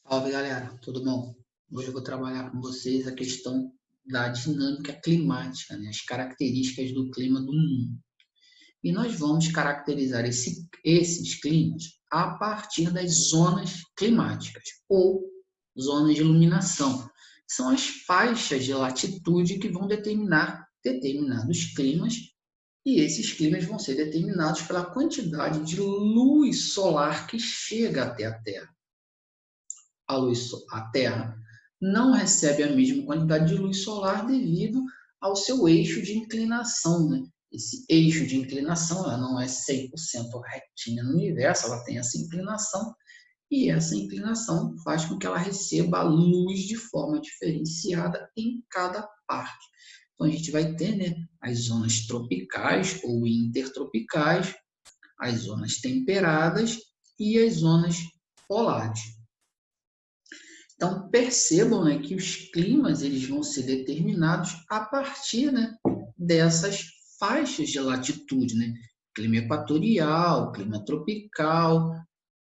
Salve galera, tudo bom? Hoje eu vou trabalhar com vocês a questão da dinâmica climática, né? As características do clima do mundo. E nós vamos caracterizar esses climas a partir das zonas climáticas ou zonas de iluminação. São as faixas de latitude que vão determinar determinados climas, e esses climas vão ser determinados pela quantidade de luz solar que chega até a Terra. A Terra não recebe a mesma quantidade de luz solar devido ao seu eixo de inclinação, né? Esse eixo de inclinação, ela não é 100% retinha no universo, ela tem essa inclinação, e essa inclinação faz com que ela receba a luz de forma diferenciada em cada parte. Então, a gente vai ter, né, as zonas tropicais ou intertropicais, as zonas temperadas e as zonas polares. Então, percebam, né, que os climas eles vão ser determinados a partir, né, dessas faixas de latitude, né? Clima equatorial, clima tropical,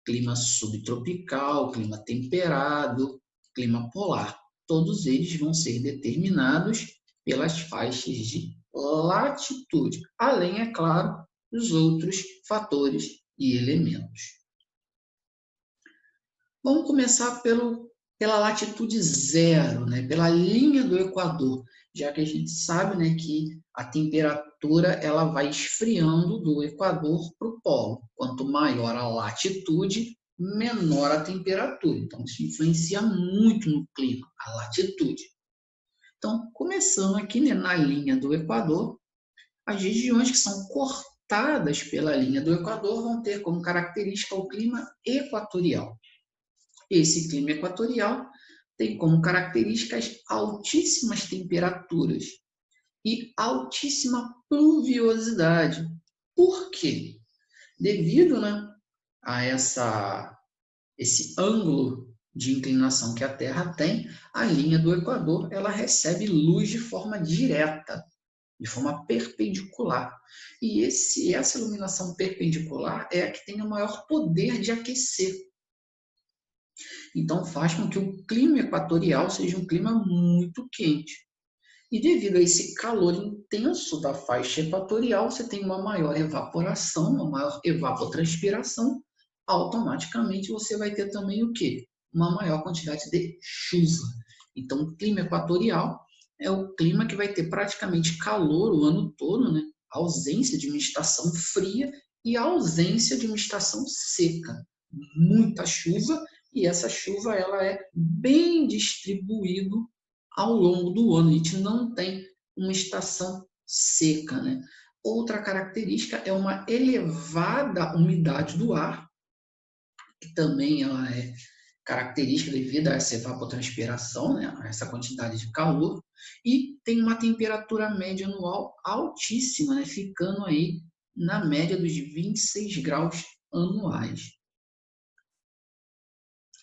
clima subtropical, clima temperado, clima polar. Todos eles vão ser determinados pelas faixas de latitude, além, é claro, dos outros fatores e elementos. Vamos começar pela latitude zero, né? Pela linha do Equador, já que a gente sabe, né, que a temperatura ela vai esfriando do Equador para o polo. Quanto maior a latitude, menor a temperatura. Então, isso influencia muito no clima, a latitude. Então, começando aqui, né, na linha do Equador, as regiões que são cortadas pela linha do Equador vão ter como característica o clima equatorial. Esse clima equatorial tem como características altíssimas temperaturas e altíssima pluviosidade. Por quê? Devido, né, a esse ângulo de inclinação que a Terra tem, a linha do Equador ela recebe luz de forma direta, de forma perpendicular. E essa iluminação perpendicular é a que tem o maior poder de aquecer. Então, faz com que o clima equatorial seja um clima muito quente. E devido a esse calor intenso da faixa equatorial, você tem uma maior evaporação, uma maior evapotranspiração, automaticamente você vai ter também o quê? Uma maior quantidade de chuva. Então, o clima equatorial é o clima que vai ter praticamente calor o ano todo, né? A ausência de uma estação fria e a ausência de uma estação seca. Muita chuva, e essa chuva ela é bem distribuída ao longo do ano. A gente não tem uma estação seca, né? Outra característica é uma elevada umidade do ar, que também ela é característica devido a essa evapotranspiração, né? A essa quantidade de calor, e tem uma temperatura média anual altíssima, né? Ficando aí na média dos 26 graus anuais.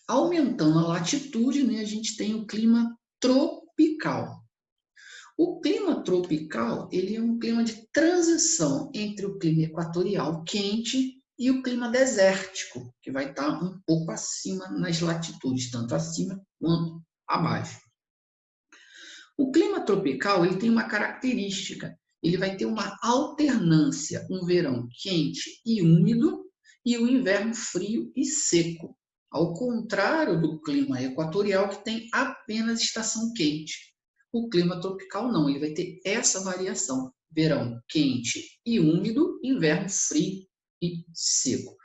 Aumentando a latitude, né, a gente tem o clima tropical. O clima tropical ele é um clima de transição entre o clima equatorial quente e o clima desértico, que vai estar um pouco acima nas latitudes, tanto acima quanto abaixo. O clima tropical ele tem uma característica, ele vai ter uma alternância, um verão quente e úmido e um inverno frio e seco, ao contrário do clima equatorial que tem apenas estação quente. O clima tropical não, ele vai ter essa variação, verão quente e úmido, inverno frio e seco.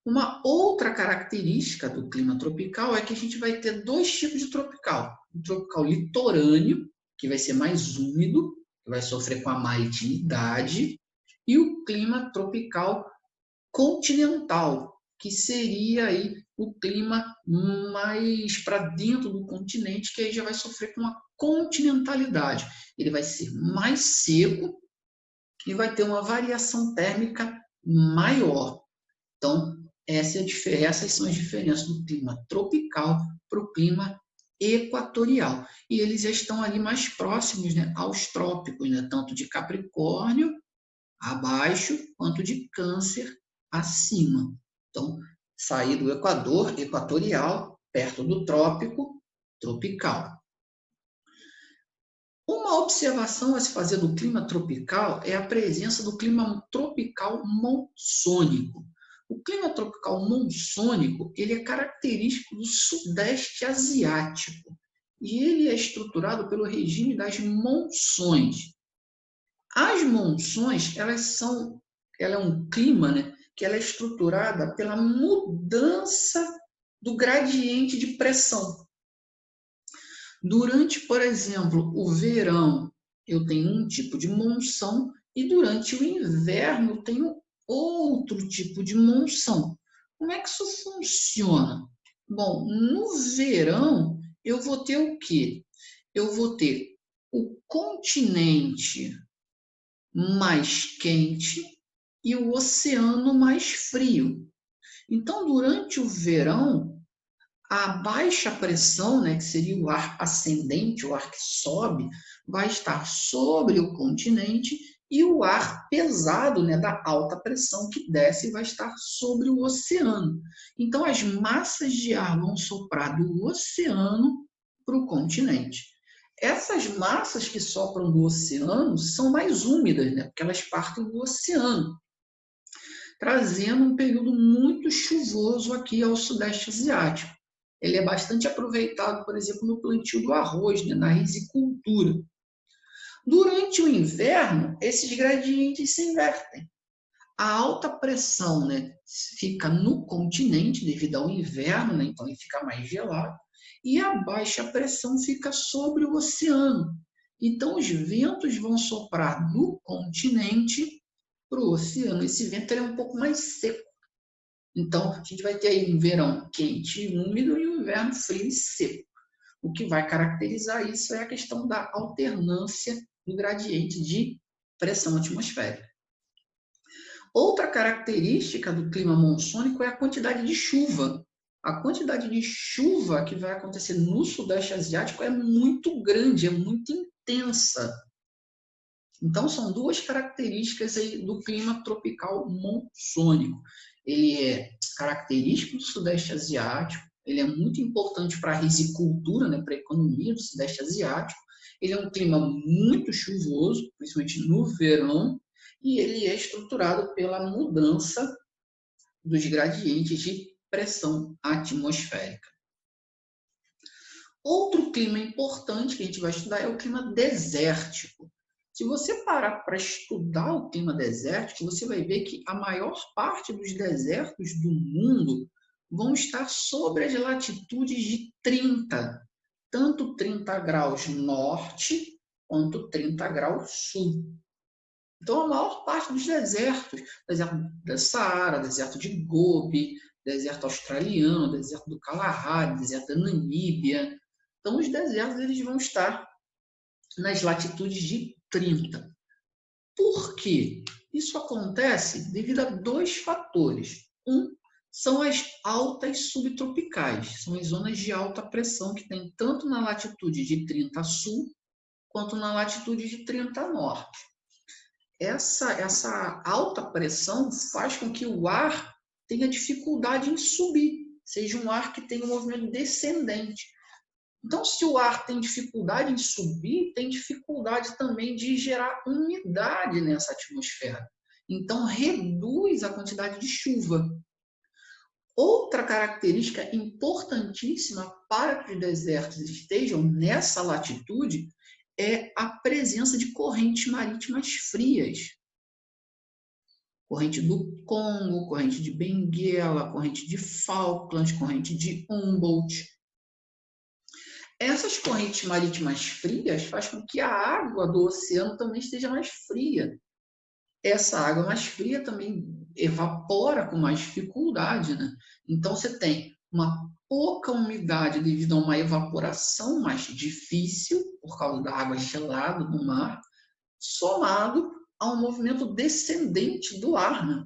Uma outra característica do clima tropical é que a gente vai ter dois tipos de tropical. O tropical litorâneo, que vai ser mais úmido, que vai sofrer com a maritimidade, e o clima tropical continental, que seria aí o clima mais para dentro do continente, que aí já vai sofrer com a continentalidade. Ele vai ser mais seco e vai ter uma variação térmica maior. Então, essas são as diferenças do clima tropical para o clima equatorial. E eles já estão ali mais próximos, né, aos trópicos, né, tanto de Capricórnio abaixo, quanto de Câncer acima. Então, sair do Equador equatorial perto do trópico tropical. Uma observação a se fazer do clima tropical é a presença do clima tropical monsônico. O clima tropical monsônico ele é característico do Sudeste Asiático e ele é estruturado pelo regime das monções. As monções, ela é um clima, né, que ela é estruturada pela mudança do gradiente de pressão. Durante, por exemplo, o verão, eu tenho um tipo de monção e durante o inverno eu tenho outro tipo de monção. Como é que isso funciona? Bom, no verão eu vou ter o quê? Eu vou ter o continente mais quente e o oceano mais frio. Então, durante o verão, a baixa pressão, né, que seria o ar ascendente, o ar que sobe, vai estar sobre o continente e o ar pesado, né, da alta pressão que desce vai estar sobre o oceano. Então, as massas de ar vão soprar do oceano para o continente. Essas massas que sopram do oceano são mais úmidas, né, porque elas partem do oceano, trazendo um período muito chuvoso aqui ao Sudeste Asiático. Ele é bastante aproveitado, por exemplo, no plantio do arroz, né, na risicultura. Durante o inverno, esses gradientes se invertem. A alta pressão, né, fica no continente devido ao inverno, né, então ele fica mais gelado, e a baixa pressão fica sobre o oceano. Então os ventos vão soprar do continente para o oceano. Esse vento é um pouco mais seco. Então, a gente vai ter aí um verão quente e úmido e um inverno frio e seco. O que vai caracterizar isso é a questão da alternância do gradiente de pressão atmosférica. Outra característica do clima monsônico é a quantidade de chuva. A quantidade de chuva que vai acontecer no Sudeste Asiático é muito grande, é muito intensa. Então, são duas características aí do clima tropical monsônico. Ele é característico do Sudeste Asiático, ele é muito importante para a risicultura, né, para a economia do Sudeste Asiático. Ele é um clima muito chuvoso, principalmente no verão, e ele é estruturado pela mudança dos gradientes de pressão atmosférica. Outro clima importante que a gente vai estudar é o clima desértico. Se você parar para estudar o clima desértico, você vai ver que a maior parte dos desertos do mundo vão estar sobre as latitudes de 30, tanto 30 graus norte quanto 30 graus sul. Então, a maior parte dos desertos, deserto da Saara, deserto de Gobi, deserto australiano, deserto do Kalahari, deserto da Namíbia. Então, os desertos eles vão estar nas latitudes de 30. Por quê? Isso acontece devido a dois fatores. Um são as altas subtropicais, são as zonas de alta pressão que tem tanto na latitude de 30 sul quanto na latitude de 30 norte. Essa alta pressão faz com que o ar tenha dificuldade em subir, seja um ar que tenha um movimento descendente. Então, se o ar tem dificuldade em subir, tem dificuldade também de gerar umidade nessa atmosfera. Então, reduz a quantidade de chuva. Outra característica importantíssima para que os desertos estejam nessa latitude é a presença de correntes marítimas frias. Corrente do Congo, corrente de Benguela, corrente de Falklands, corrente de Humboldt. Essas correntes marítimas frias fazem com que a água do oceano também esteja mais fria. Essa água mais fria também evapora com mais dificuldade, né? Então, você tem uma pouca umidade devido a uma evaporação mais difícil, por causa da água gelada do mar, somado a um movimento descendente do ar, né?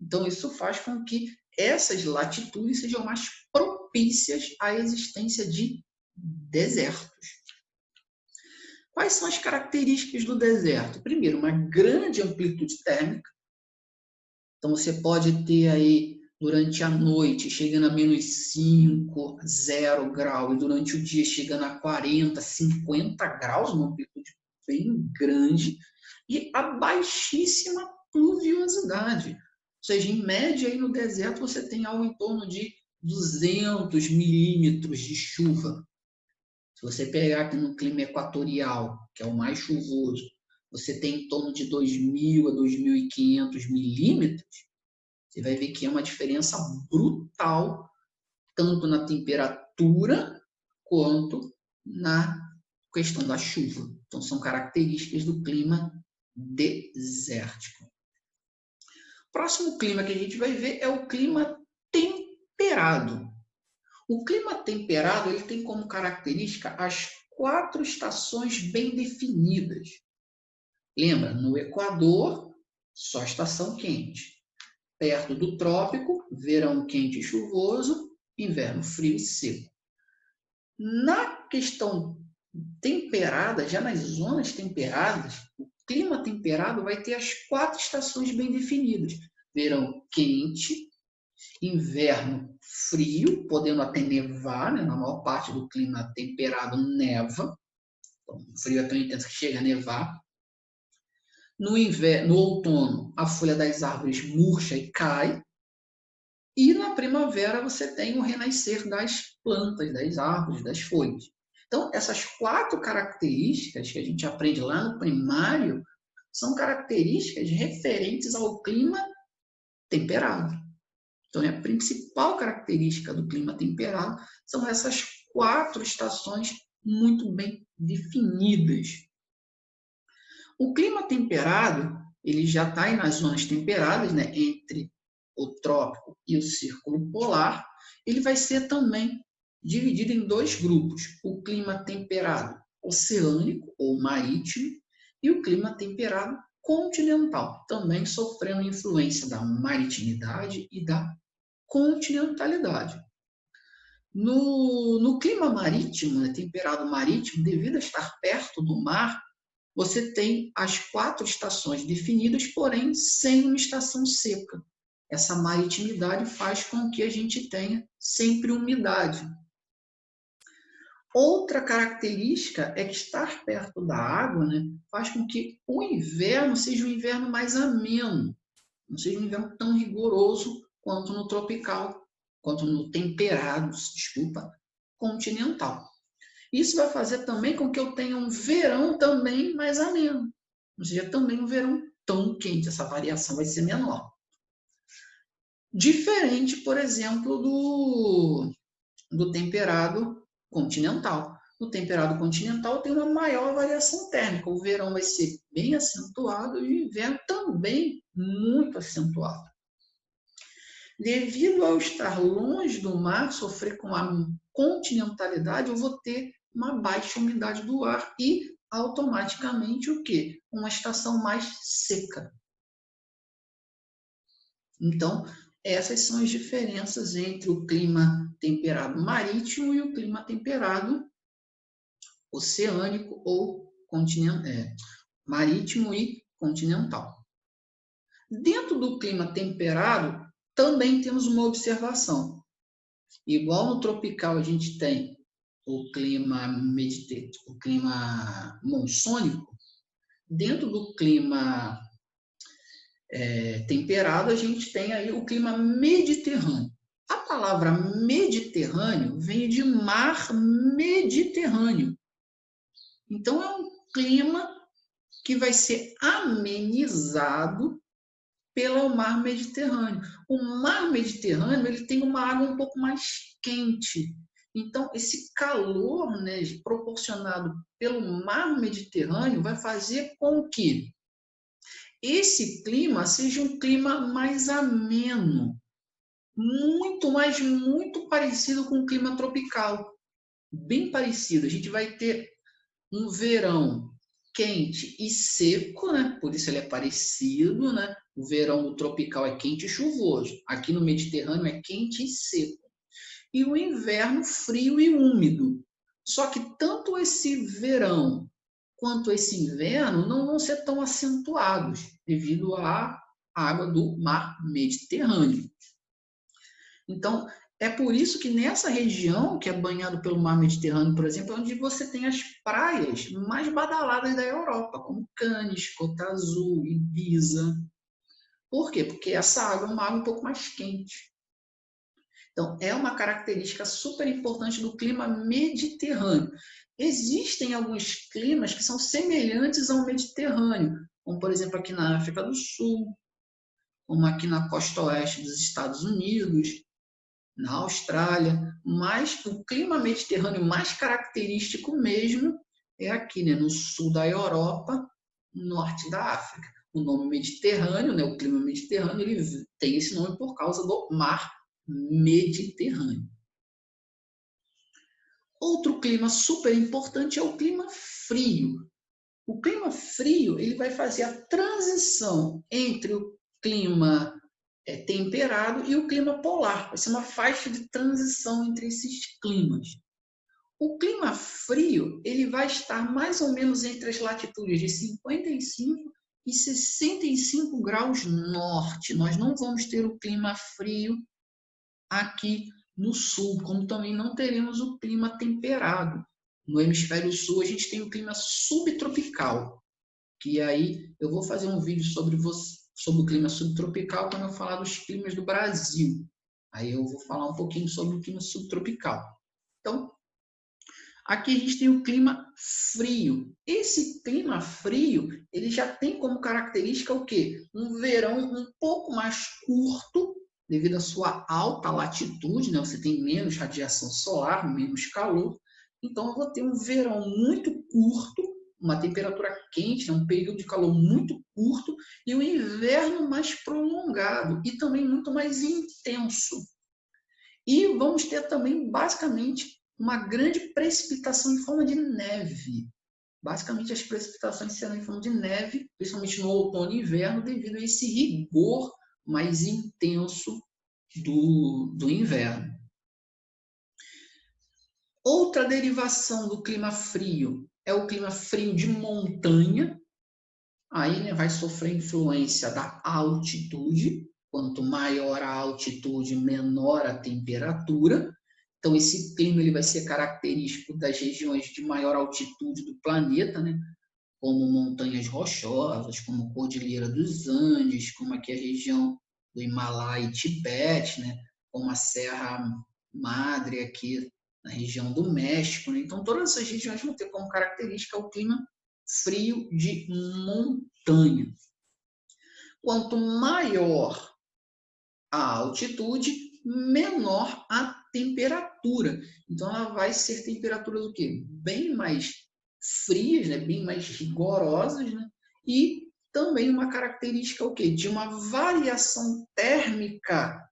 Então, isso faz com que essas latitudes sejam mais propícias à existência de desertos. Quais são as características do deserto? Primeiro, uma grande amplitude térmica. Então, você pode ter aí durante a noite chegando a -5, 0 grau, e durante o dia chegando a 40, 50 graus, uma amplitude bem grande, e a baixíssima pluviosidade. Ou seja, em média, aí no deserto, você tem algo em torno de 200 milímetros de chuva. Se você pegar aqui no clima equatorial, que é o mais chuvoso, você tem em torno de 2.000 a 2.500 milímetros, você vai ver que é uma diferença brutal, tanto na temperatura quanto na questão da chuva. Então, são características do clima desértico. O próximo clima que a gente vai ver é o clima temperado. O clima temperado ele tem como característica as 4 estações bem definidas. Lembra, no Equador, só estação quente. Perto do trópico, verão quente e chuvoso, inverno frio e seco. Na questão temperada, já nas zonas temperadas, o clima temperado vai ter as 4 estações bem definidas. Verão quente, inverno frio, podendo até nevar, né? Na maior parte do clima temperado neva. Então, o frio é tão intenso que chega a nevar. No outono, a folha das árvores murcha e cai. E na primavera você tem o renascer das plantas, das árvores, das folhas. Então, essas 4 características que a gente aprende lá no primário são características referentes ao clima temperado. Então, a principal característica do clima temperado são essas 4 estações muito bem definidas. O clima temperado, ele já está aí nas zonas temperadas, né, entre o trópico e o círculo polar. Ele vai ser também dividido em 2 grupos: o clima temperado oceânico ou marítimo e o clima temperado continental, também sofrendo influência da maritimidade e da continentalidade. No clima marítimo, né, temperado marítimo, devido a estar perto do mar, você tem as 4 estações definidas, porém sem uma estação seca. Essa maritimidade faz com que a gente tenha sempre umidade. Outra característica é que estar perto da água, né, faz com que o inverno seja um inverno mais ameno, não seja um inverno tão rigoroso quanto no tropical, quanto no temperado, continental. Isso vai fazer também com que eu tenha um verão também mais ameno, não seja também um verão tão quente, essa variação vai ser menor. Diferente, por exemplo, do temperado continental. No temperado continental tem uma maior variação térmica, o verão vai ser bem acentuado e o inverno também muito acentuado. Devido ao estar longe do mar, sofrer com a continentalidade, eu vou ter uma baixa umidade do ar e, automaticamente, o quê? Uma estação mais seca. Então, essas são as diferenças entre o clima temperado marítimo e o clima temperado oceânico ou marítimo e continental. Dentro do clima temperado, também temos uma observação. Igual no tropical a gente tem o clima monsônico, dentro do clima temperado a gente tem aí o clima mediterrâneo. A palavra Mediterrâneo vem de mar Mediterrâneo. Então é um clima que vai ser amenizado pelo mar Mediterrâneo. O mar Mediterrâneo ele tem uma água um pouco mais quente. Então, esse calor, né, proporcionado pelo mar Mediterrâneo vai fazer com que esse clima seja um clima mais ameno, muito parecido com o clima tropical. Bem parecido. A gente vai ter um verão quente e seco, né? Por isso ele é parecido, né? O verão no tropical é quente e chuvoso. Aqui no Mediterrâneo é quente e seco. E o inverno frio e úmido. Só que tanto esse verão quanto esse inverno não vão ser tão acentuados devido à água do mar Mediterrâneo. Então, é por isso que nessa região, que é banhado pelo mar Mediterrâneo, por exemplo, é onde você tem as praias mais badaladas da Europa, como Cannes, Costa Azul, Ibiza. Por quê? Porque essa água é uma água um pouco mais quente. Então, é uma característica super importante do clima mediterrâneo. Existem alguns climas que são semelhantes ao Mediterrâneo, como, por exemplo, aqui na África do Sul, como aqui na costa oeste dos Estados Unidos, na Austrália, mas o clima mediterrâneo mais característico mesmo é aqui, né, no sul da Europa, norte da África. O nome Mediterrâneo, né, o clima mediterrâneo, ele tem esse nome por causa do mar Mediterrâneo. Outro clima super importante é o clima frio. O clima frio ele vai fazer a transição entre o clima temperado e o clima polar. Vai ser uma faixa de transição entre esses climas. O clima frio ele vai estar mais ou menos entre as latitudes de 55 e 65 graus norte. Nós não vamos ter o clima frio aqui no sul, como também não teremos o clima temperado. No hemisfério sul, a gente tem o clima subtropical, que aí eu vou fazer um vídeo sobre o clima subtropical quando eu falar dos climas do Brasil. Aí eu vou falar um pouquinho sobre o clima subtropical. Então, aqui a gente tem o clima frio. Esse clima frio, ele já tem como característica o quê? Um verão um pouco mais curto, devido à sua alta latitude, né? Você tem menos radiação solar, menos calor. Então, eu vou ter um verão muito curto, uma temperatura quente, um período de calor muito curto, e um inverno mais prolongado e também muito mais intenso. E vamos ter também, basicamente, uma grande precipitação em forma de neve. Basicamente, as precipitações serão em forma de neve, principalmente no outono e inverno, devido a esse rigor mais intenso do inverno. Outra derivação do clima frio é o clima frio de montanha. Aí, né, vai sofrer influência da altitude. Quanto maior a altitude, menor a temperatura. Então, esse clima ele vai ser característico das regiões de maior altitude do planeta, né? Como montanhas rochosas, como Cordilheira dos Andes, como aqui a região do Himalaia e Tibete, né? Como a Serra Madre aqui na região do México. Né? Então, todas essas regiões vão ter como característica o clima frio de montanha. Quanto maior a altitude, menor a temperatura. Então, ela vai ser temperaturas o quê? Bem mais frias, né? Bem mais rigorosas, né? E também uma característica o quê? De uma variação térmica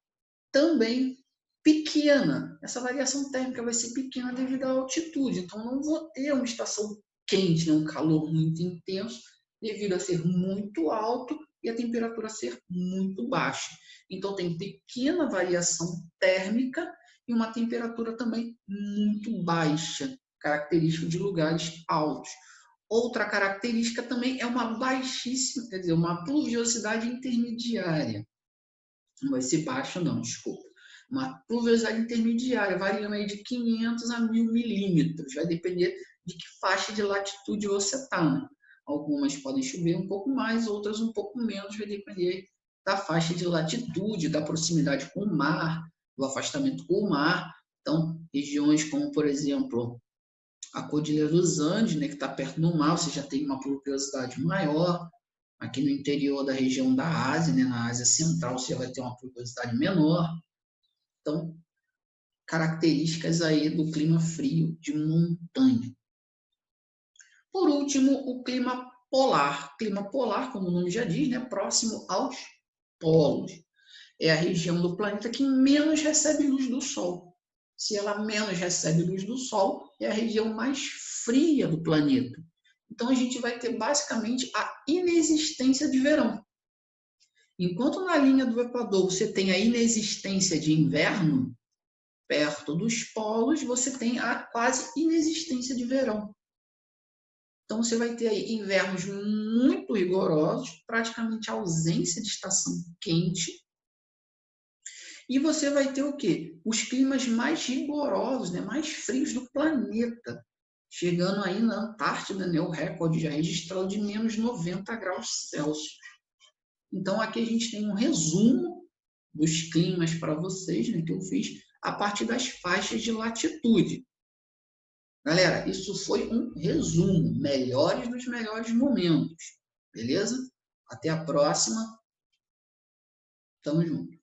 também pequena. Essa variação térmica vai ser pequena devido à altitude. Então, não vou ter uma estação quente, né? Um calor muito intenso, devido a ser muito alto e a temperatura ser muito baixa. Então, tem pequena variação térmica e uma temperatura também muito baixa, característica de lugares altos. Outra característica também é uma baixíssima, quer dizer, uma pluviosidade intermediária. Não vai ser baixa, não, desculpa. Uma pluviosidade intermediária, variando aí de 500 a 1000 milímetros. Vai depender de que faixa de latitude você está. Né? Algumas podem chover um pouco mais, outras um pouco menos. Vai depender da faixa de latitude, da proximidade com o mar, do afastamento com o mar. Então, regiões como, por exemplo, a Cordilheira dos Andes, né, que está perto do mar, você já tem uma pluviosidade maior. Aqui no interior da região da Ásia, né, na Ásia Central, você vai ter uma pluviosidade menor. Então, características aí do clima frio de montanha. Por último, o clima polar. Clima polar, como o nome já diz, né, próximo aos polos. É a região do planeta que menos recebe luz do Sol. Se ela menos recebe luz do Sol, é a região mais fria do planeta. Então, a gente vai ter basicamente a inexistência de verão. Enquanto na linha do Equador você tem a inexistência de inverno, perto dos polos você tem a quase inexistência de verão. Então você vai ter aí invernos muito rigorosos, praticamente ausência de estação quente, E você vai ter o quê? Os climas mais rigorosos, né? Mais frios do planeta. Chegando aí na Antártida, né? O recorde já registrado de menos 90 graus Celsius. Então, aqui a gente tem um resumo dos climas para vocês, né? Que eu fiz a partir das faixas de latitude. Galera, isso foi um resumo, melhores dos melhores momentos, beleza? Até a próxima, tamo junto.